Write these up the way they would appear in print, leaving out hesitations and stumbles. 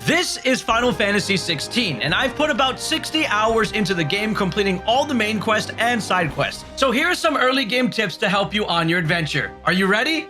This is Final Fantasy XVI, and I've put about 60 hours into the game, completing all the main quests and side quests. So here are some early game tips to help you on your adventure. Are you ready?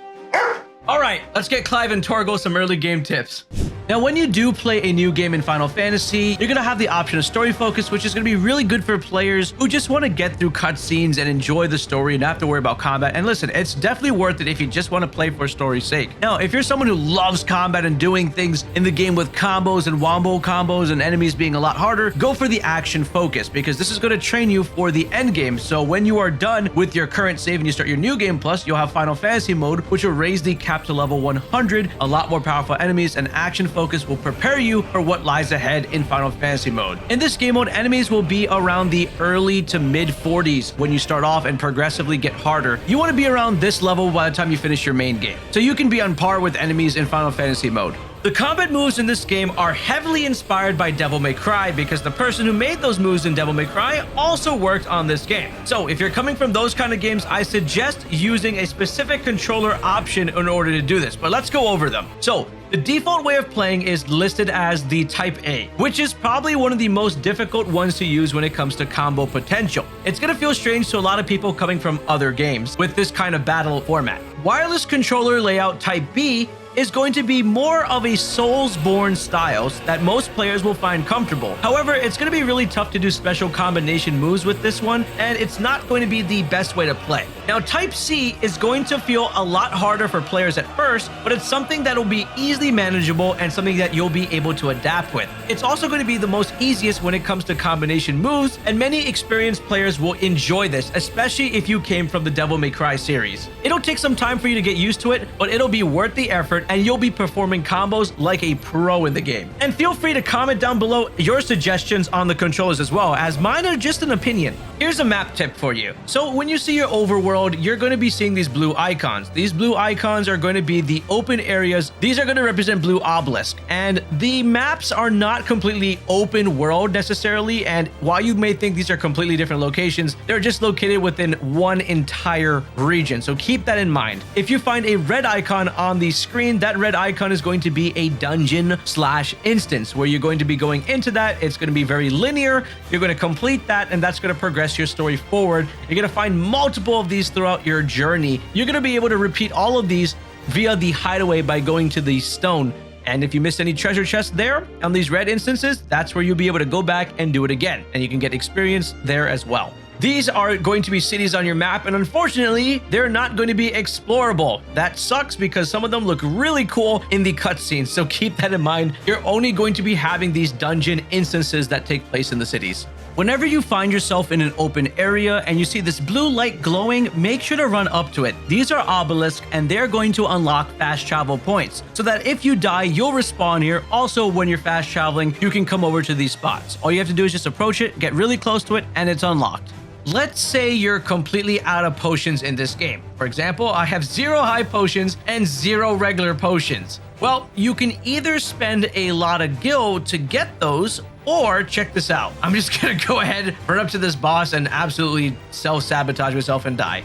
All right, let's get Clive and Togal some early game tips. Now, when you do play a new game in Final Fantasy, you're going to have the option of story focus, which is going to be really good for players who just want to get through cutscenes and enjoy the story and not have to worry about combat. And listen, it's definitely worth it if you just want to play for story's sake. Now, if you're someone who loves combat and doing things in the game with combos and wombo combos and enemies being a lot harder, go for the action focus, because this is going to train you for the end game. So when you are done with your current save and you start your new game plus, you'll have Final Fantasy mode, which will raise the cap to level 100, a lot more powerful enemies, and action focus will prepare you for what lies ahead in Final Fantasy mode. In this game mode, enemies will be around the early to mid 40s when you start off and progressively get harder. You want to be around this level by the time you finish your main game, so you can be on par with enemies in Final Fantasy mode. The combat moves in this game are heavily inspired by Devil May Cry, because the person who made those moves in Devil May Cry also worked on this game. So if you're coming from those kind of games, I suggest using a specific controller option in order to do this, but let's go over them. So the default way of playing is listed as the Type A, which is probably one of the most difficult ones to use when it comes to combo potential. It's going to feel strange to a lot of people coming from other games with this kind of battle format. Wireless controller layout Type B is going to be more of a Soulsborne styles that most players will find comfortable. However, it's going to be really tough to do special combination moves with this one, and it's not going to be the best way to play. Now, Type C is going to feel a lot harder for players at first, but it's something that will be easily manageable and something that you'll be able to adapt with. It's also going to be the most easiest when it comes to combination moves, and many experienced players will enjoy this, especially if you came from the Devil May Cry series. It'll take some time for you to get used to it, but it'll be worth the effort, and you'll be performing combos like a pro in the game. And feel free to comment down below your suggestions on the controllers as well, as mine are just an opinion. Here's a map tip for you. So when you see your overworld, you're going to be seeing these blue icons. These blue icons are going to be the open areas. These are going to represent blue obelisk, and the maps are not completely open world necessarily, and while you may think these are completely different locations, they're just located within one entire region, so keep that in mind. If you find a red icon on the screen, that red icon is going to be a dungeon/instance where you're going to be going into that. It's going to be very linear. You're going to complete that, and that's going to progress your story forward. You're going to find multiple of these throughout your journey. You're going to be able to repeat all of these via the Hideaway by going to the stone. And if you missed any treasure chests there on these red instances, that's where you'll be able to go back and do it again, and you can get experience there as well. These are going to be cities on your map, and unfortunately, they're not going to be explorable. That sucks because some of them look really cool in the cutscenes, so keep that in mind. You're only going to be having these dungeon instances that take place in the cities. Whenever you find yourself in an open area and you see this blue light glowing, make sure to run up to it. These are obelisks, and they're going to unlock fast travel points, so that if you die, you'll respawn here. Also, when you're fast traveling, you can come over to these spots. All you have to do is just approach it, get really close to it, and it's unlocked. Let's say you're completely out of potions in this game. For example, I have 0 high potions and 0 regular potions. Well, you can either spend a lot of gil to get those, or check this out. I'm just gonna go ahead, run up to this boss, and absolutely self-sabotage myself and die.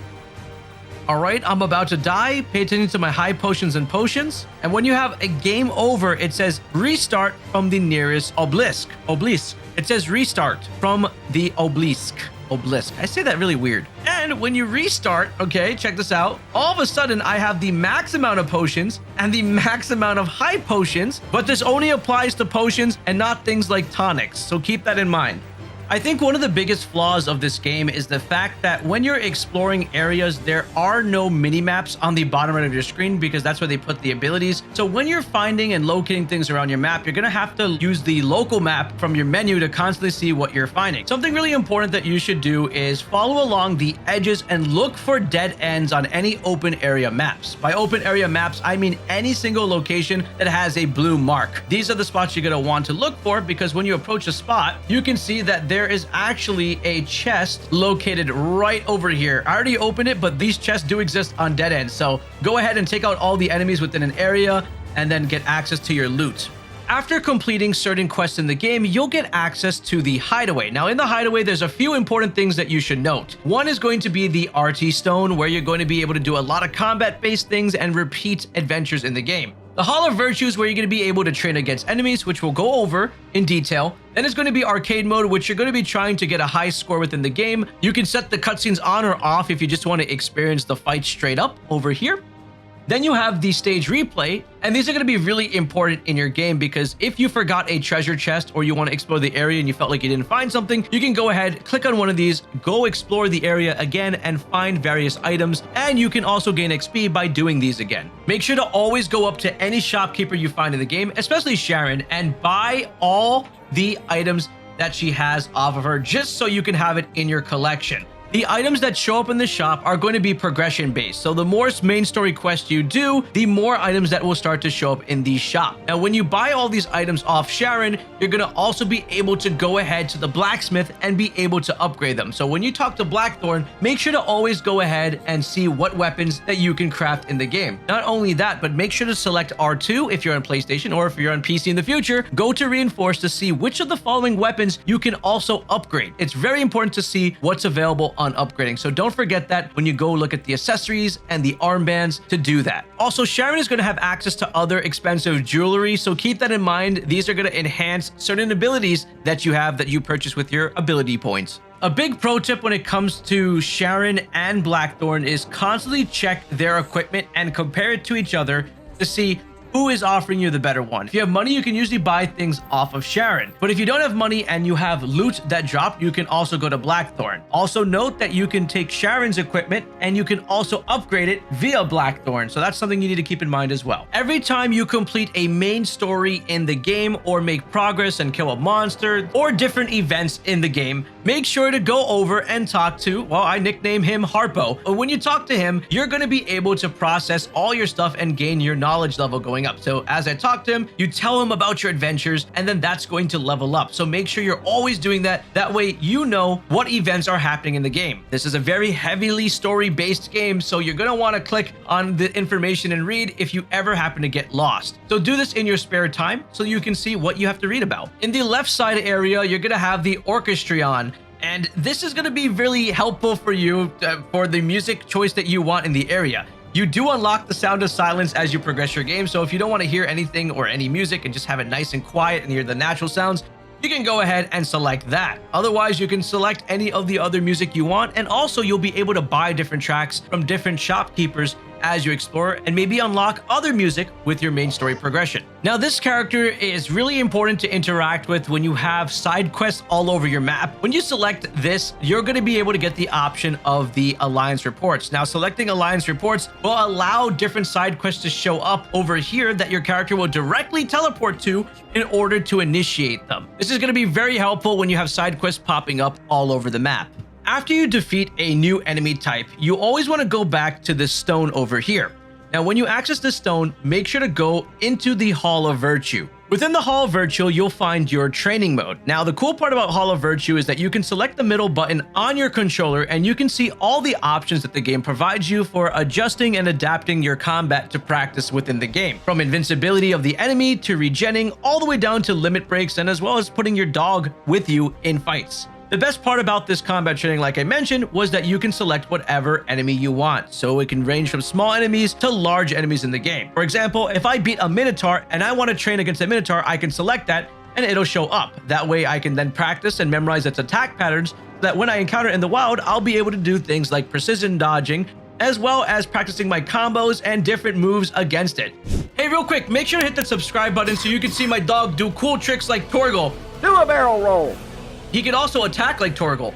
All right, I'm about to die. Pay attention to my high potions and potions. And when you have a game over, it says restart from the nearest obelisk. It says restart from the obelisk. I say that really weird. And when you restart, okay, check this out. All of a sudden, I have the max amount of potions and the max amount of high potions, but this only applies to potions and not things like tonics. So keep that in mind. I think one of the biggest flaws of this game is the fact that when you're exploring areas, there are no mini-maps on the bottom right of your screen, because that's where they put the abilities. So when you're finding and locating things around your map, you're going to have to use the local map from your menu to constantly see what you're finding. Something really important that you should do is follow along the edges and look for dead ends on any open area maps. By open area maps, I mean any single location that has a blue mark. These are the spots you're going to want to look for, because when you approach a spot, you can see that there is actually a chest located right over here. I already opened it, but these chests do exist on dead ends. So go ahead and take out all the enemies within an area and then get access to your loot. After completing certain quests in the game, you'll get access to the Hideaway. Now, in the Hideaway, there's a few important things that you should note. One is going to be the RT Stone, where you're going to be able to do a lot of combat-based things and repeat adventures in the game. The Hall of Virtue is where you're going to be able to train against enemies, which we'll go over in detail. Then it's going to be arcade mode, which you're going to be trying to get a high score within the game. You can set the cutscenes on or off if you just want to experience the fight straight up over here. Then you have the stage replay, and these are going to be really important in your game because if you forgot a treasure chest or you want to explore the area and you felt like you didn't find something, you can go ahead, click on one of these, go explore the area again and find various items, and you can also gain XP by doing these again. Make sure to always go up to any shopkeeper you find in the game, especially Sharon, and buy all the items that she has off of her just so you can have it in your collection. The items that show up in the shop are going to be progression based. So the more main story quests you do, the more items that will start to show up in the shop. Now, when you buy all these items off Sharon, you're going to also be able to go ahead to the blacksmith and be able to upgrade them. So when you talk to Blackthorn, make sure to always go ahead and see what weapons that you can craft in the game. Not only that, but make sure to select R2 if you're on PlayStation, or if you're on PC in the future, go to Reinforce to see which of the following weapons you can also upgrade. It's very important to see what's available on upgrading. So don't forget that when you go look at the accessories and the armbands to do that. Also, Sharon is going to have access to other expensive jewelry. So keep that in mind. These are going to enhance certain abilities that you have that you purchase with your ability points. A big pro tip when it comes to Sharon and Blackthorn is constantly check their equipment and compare it to each other to see who is offering you the better one. If you have money, you can usually buy things off of Sharon. But if you don't have money and you have loot that dropped, you can also go to Blackthorn. Also note that you can take Sharon's equipment and you can also upgrade it via Blackthorn. So that's something you need to keep in mind as well. Every time you complete a main story in the game or make progress and kill a monster or different events in the game, make sure to go over and talk to, well, I nickname him Harpo. When you talk to him, you're going to be able to process all your stuff and gain your knowledge level going up. So as I talk to him, you tell him about your adventures, and then that's going to level up. So make sure you're always doing that. That way you know what events are happening in the game. This is a very heavily story-based game, so you're going to want to click on the information and read if you ever happen to get lost. So do this in your spare time so you can see what you have to read about. In the left side area, you're going to have the Orchestrion. And this is going to be really helpful for you for the music choice that you want in the area. You do unlock the sound of silence as you progress your game, so if you don't want to hear anything or any music and just have it nice and quiet and hear the natural sounds, you can go ahead and select that. Otherwise, you can select any of the other music you want, and also you'll be able to buy different tracks from different shopkeepers as you explore and maybe unlock other music with your main story progression. Now, this character is really important to interact with when you have side quests all over your map. When you select this, you're going to be able to get the option of the Alliance reports. Now, selecting Alliance reports will allow different side quests to show up over here that your character will directly teleport to in order to initiate them. This is going to be very helpful when you have side quests popping up all over the map. After you defeat a new enemy type, you always want to go back to this stone over here. Now, when you access this stone, make sure to go into the Hall of Virtue. Within the Hall of Virtue, you'll find your training mode. Now, the cool part about Hall of Virtue is that you can select the middle button on your controller and you can see all the options that the game provides you for adjusting and adapting your combat to practice within the game. From invincibility of the enemy to regenning, all the way down to limit breaks, and as well as putting your dog with you in fights. The best part about this combat training, like I mentioned, was that you can select whatever enemy you want. So it can range from small enemies to large enemies in the game. For example, if I beat a Minotaur and I want to train against a Minotaur, I can select that and it'll show up. That way I can then practice and memorize its attack patterns so that when I encounter it in the wild, I'll be able to do things like precision dodging, as well as practicing my combos and different moves against it. Hey, real quick, make sure to hit that subscribe button so you can see my dog do cool tricks like Togal. Do a barrel roll. He can also attack like Togal.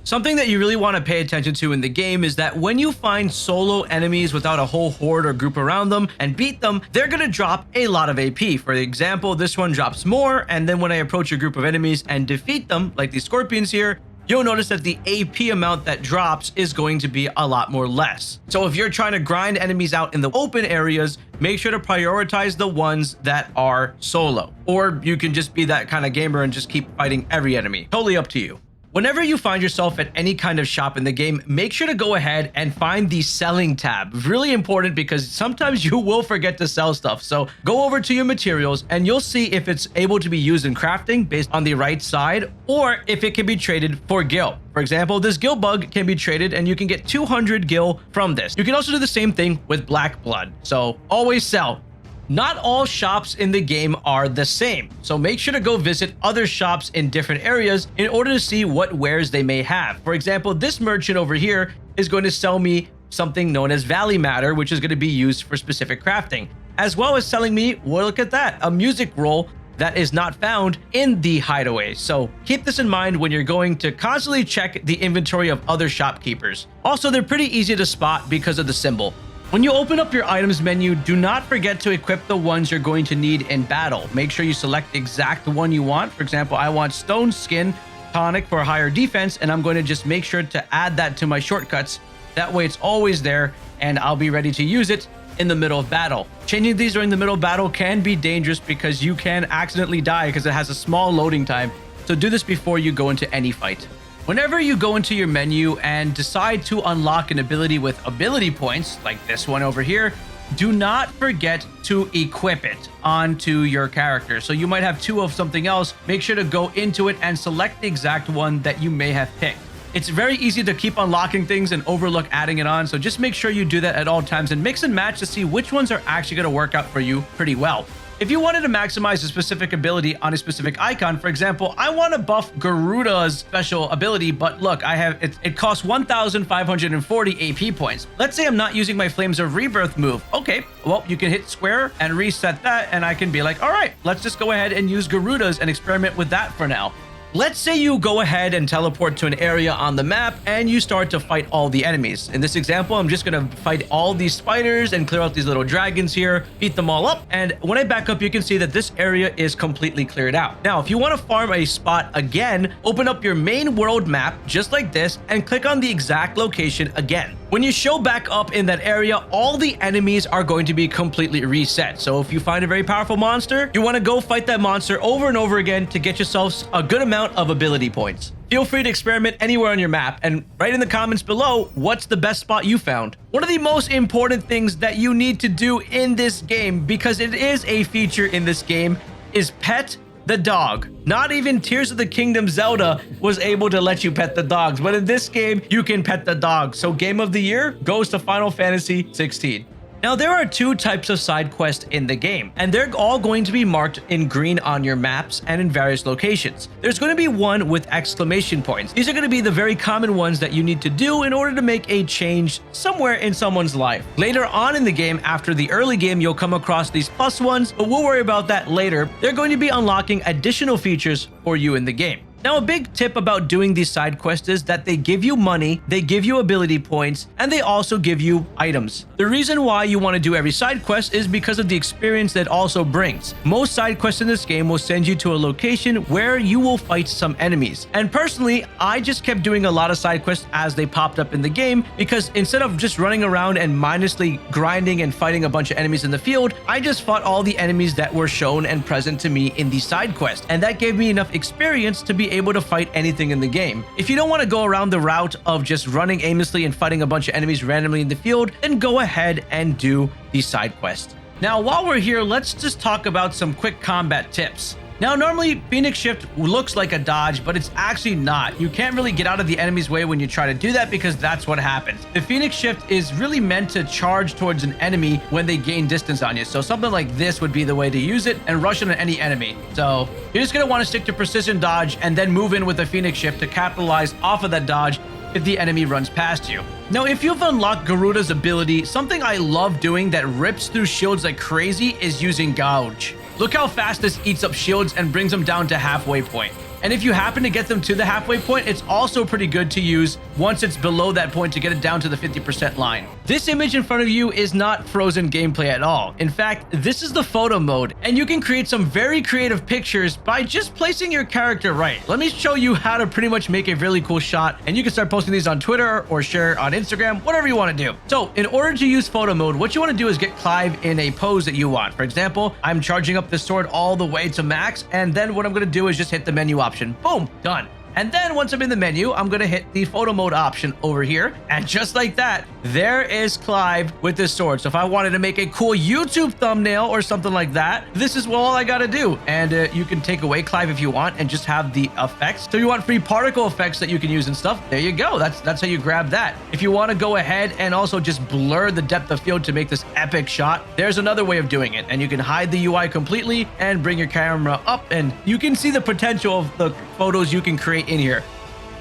Something that you really want to pay attention to in the game is that when you find solo enemies without a whole horde or group around them and beat them, they're going to drop a lot of AP. For example, this one drops more, and then when I approach a group of enemies and defeat them, like these scorpions here, you'll notice that the AP amount that drops is going to be a lot more less. So if you're trying to grind enemies out in the open areas, make sure to prioritize the ones that are solo. Or you can just be that kind of gamer and just keep fighting every enemy. Totally up to you. Whenever you find yourself at any kind of shop in the game, make sure to go ahead and find the selling tab. Really important because sometimes you will forget to sell stuff. So go over to your materials and you'll see if it's able to be used in crafting based on the right side, or if it can be traded for gil. For example, this gil bug can be traded and you can get 200 gil from this. You can also do the same thing with black blood. So always sell. Not all shops in the game are the same, so make sure to go visit other shops in different areas in order to see what wares they may have. For example, this merchant over here is going to sell me something known as Valley Matter, which is going to be used for specific crafting, as well as selling me, well, look at that, a music roll that is not found in the Hideaway. So keep this in mind when you're going to constantly check the inventory of other shopkeepers. Also, they're pretty easy to spot because of the symbol. When you open up your items menu, do not forget to equip the ones you're going to need in battle. Make sure you select the exact one you want. For example, I want Stone Skin Tonic for higher defense, and I'm going to just make sure to add that to my shortcuts. That way it's always there, and I'll be ready to use it in the middle of battle. Changing these during the middle of battle can be dangerous because you can accidentally die because it has a small loading time. So do this before you go into any fight. Whenever you go into your menu and decide to unlock an ability with ability points, like this one over here, do not forget to equip it onto your character. So you might have two of something else. Make sure to go into it and select the exact one that you may have picked. It's very easy to keep unlocking things and overlook adding it on. So just make sure you do that at all times and mix and match to see which ones are actually going to work out for you pretty well. If you wanted to maximize a specific ability on a specific icon, for example, I want to buff Garuda's special ability, but look, it costs 1,540 AP points. Let's say I'm not using my Flames of Rebirth move. Okay, well, you can hit square and reset that, and I can be like, all right, let's just go ahead and use Garuda's and experiment with that for now. Let's say you go ahead and teleport to an area on the map and you start to fight all the enemies. In this example, I'm just going to fight all these spiders and clear out these little dragons here, beat them all up. And when I back up, you can see that this area is completely cleared out. Now, if you want to farm a spot again, open up your main world map just like this and click on the exact location again. When you show back up in that area, all the enemies are going to be completely reset. So if you find a very powerful monster, you want to go fight that monster over and over again to get yourselves a good amount of ability points. Feel free to experiment anywhere on your map and write in the comments below what's the best spot you found. One of the most important things that you need to do in this game, because it is a feature in this game, is pet the dog. Not even Tears of the Kingdom Zelda was able to let you pet the dogs, but in this game, you can pet the dog. So Game of the Year goes to Final Fantasy XVI. Now, there are two types of side quests in the game, and they're all going to be marked in green on your maps and in various locations. There's going to be one with exclamation points. These are going to be the very common ones that you need to do in order to make a change somewhere in someone's life. Later on in the game, after the early game, you'll come across these plus ones, but we'll worry about that later. They're going to be unlocking additional features for you in the game. Now, a big tip about doing these side quests is that they give you money, they give you ability points, and they also give you items. The reason why you want to do every side quest is because of the experience that also brings. Most side quests in this game will send you to a location where you will fight some enemies. And personally, I just kept doing a lot of side quests as they popped up in the game, because instead of just running around and mindlessly grinding and fighting a bunch of enemies in the field, I just fought all the enemies that were shown and present to me in the side quest. And that gave me enough experience to be able to fight anything in the game. If you don't want to go around the route of just running aimlessly and fighting a bunch of enemies randomly in the field, then go ahead and do the side quest. Now, while we're here, let's just talk about some quick combat tips. Now, normally Phoenix Shift looks like a dodge, but it's actually not. You can't really get out of the enemy's way when you try to do that because that's what happens. The Phoenix Shift is really meant to charge towards an enemy when they gain distance on you. So something like this would be the way to use it and rush into any enemy. So you're just going to want to stick to precision dodge and then move in with a Phoenix Shift to capitalize off of that dodge if the enemy runs past you. Now, if you've unlocked Garuda's ability, something I love doing that rips through shields like crazy is using Gouge. Look how fast this eats up shields and brings them down to halfway point. And if you happen to get them to the halfway point, it's also pretty good to use once it's below that point to get it down to the 50% line. This image in front of you is not frozen gameplay at all. In fact, this is the photo mode, and you can create some very creative pictures by just placing your character right. Let me show you how to pretty much make a really cool shot, and you can start posting these on Twitter or share on Instagram, whatever you want to do. So in order to use photo mode, what you want to do is get Clive in a pose that you want. For example, I'm charging up this sword all the way to max, and then what I'm going to do is just hit the menu option. Boom, done. And then once I'm in the menu, I'm going to hit the photo mode option over here. And just like that, there is Clive with this sword. So if I wanted to make a cool YouTube thumbnail or something like that, this is all I got to do. And you can take away Clive if you want and just have the effects. So you want free particle effects that you can use and stuff. There you go. That's how you grab that. If you want to go ahead and also just blur the depth of field to make this epic shot, there's another way of doing it. And you can hide the UI completely and bring your camera up, and you can see the potential of the photos you can create in here.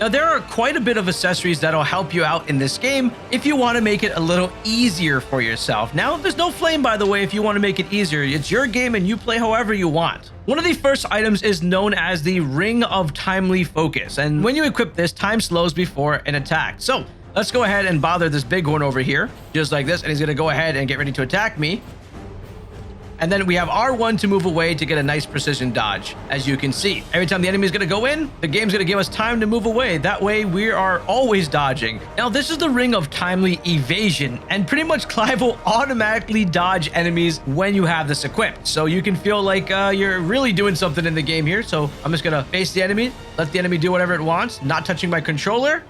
Now, there are quite a bit of accessories that'll help you out in this game if you want to make it a little easier for yourself. Now, there's no flame, by the way, if you want to make it easier. It's your game and you play however you want. One of the first items is known as the Ring of Timely Focus. And when you equip this, time slows before an attack. So let's go ahead and bother this bighorn over here, just like this. And he's going to go ahead and get ready to attack me. And then we have R1 to move away to get a nice precision dodge. As you can see, every time the enemy is going to go in, the game's going to give us time to move away. That way we are always dodging. Now, this is the Ring of Timely Evasion, and pretty much Clive will automatically dodge enemies when you have this equipped. So you can feel like you're really doing something in the game here. So I'm just going to face the enemy, let the enemy do whatever it wants, not touching my controller.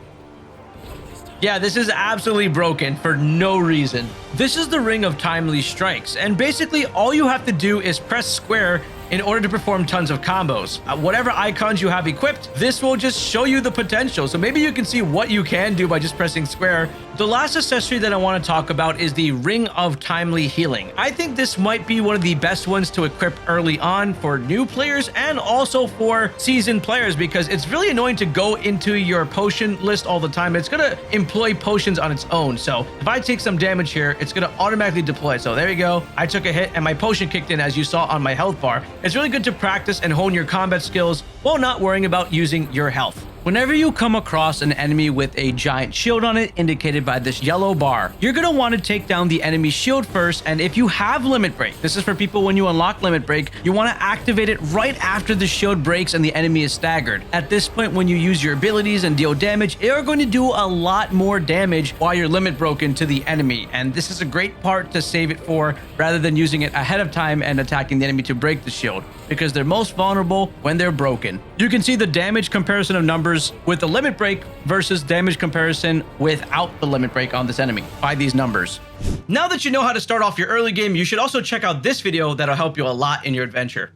Yeah, this is absolutely broken for no reason. This is the Ring of Timely Strikes, and basically all you have to do is press square in order to perform tons of combos. Whatever icons you have equipped, this will just show you the potential. So maybe you can see what you can do by just pressing square. The last accessory that I want to talk about is the Ring of Timely Healing. I think this might be one of the best ones to equip early on for new players and also for seasoned players, because it's really annoying to go into your potion list all the time. It's going to employ potions on its own. So if I take some damage here, it's going to automatically deploy. So there you go. I took a hit and my potion kicked in, as you saw on my health bar. It's really good to practice and hone your combat skills while not worrying about using your health. Whenever you come across an enemy with a giant shield on it, indicated by this yellow bar, you're going to want to take down the enemy's shield first. And if you have Limit Break, this is for people when you unlock Limit Break, you want to activate it right after the shield breaks and the enemy is staggered. At this point, when you use your abilities and deal damage, you're going to do a lot more damage while you're limit broken to the enemy. And this is a great part to save it for, rather than using it ahead of time and attacking the enemy to break the shield, because they're most vulnerable when they're broken. You can see the damage comparison of numbers with the limit break versus damage comparison without the limit break on this enemy by these numbers. Now that you know how to start off your early game, you should also check out this video that'll help you a lot in your adventure.